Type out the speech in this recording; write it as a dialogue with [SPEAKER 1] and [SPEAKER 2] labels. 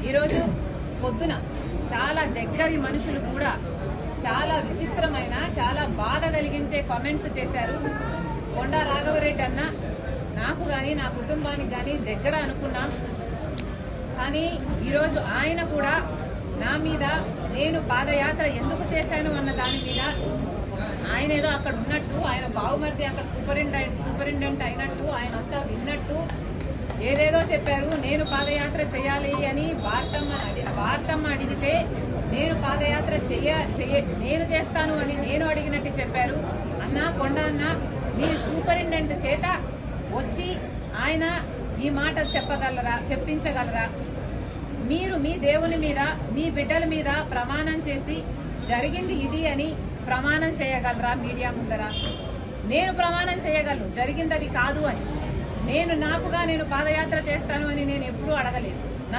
[SPEAKER 1] ఈరోజు పొద్దున చాలా దగ్గరి మనుషులు కూడా చాలా విచిత్రమైన చాలా బాధ కలిగించే కామెంట్స్ చేశారు. కొండా రాఘవరెడ్డి అన్న నాకు కానీ నా కుటుంబానికి కానీ దగ్గర అనుకున్నాం. కానీ ఈరోజు ఆయన కూడా నా మీద నేను పాదయాత్ర ఎందుకు చేశాను అన్న దాని మీద ఆయన ఏదో అక్కడ ఉన్నట్టు, ఆయన బావుమర్ది అక్కడ సూపరింటెండెంట్ అయినట్టు, ఆయన అంతా విన్నట్టు ఏదేదో చెప్పారు. నేను పాదయాత్ర చేయాలి అని వార్తమ్మ అడిగితే నేను పాదయాత్ర నేను చేస్తాను అని నేను అడిగినట్టు చెప్పారు. అన్న కొండ అన్న మీ సూపరింటెండెంట్ చేత వచ్చి ఆయన ఈ మాట చెప్పించగలరా? మీరు మీ దేవుని మీద మీ బిడ్డల మీద ప్రమాణం చేసి జరిగింది ఇది అని ప్రమాణం చేయగలరా మీడియా ముందర? నేను ప్రమాణం చేయగలను జరిగింది అది కాదు అని. నేను పాదయాత్ర చేస్తాను అని నేను ఎప్పుడూ అడగలేదు.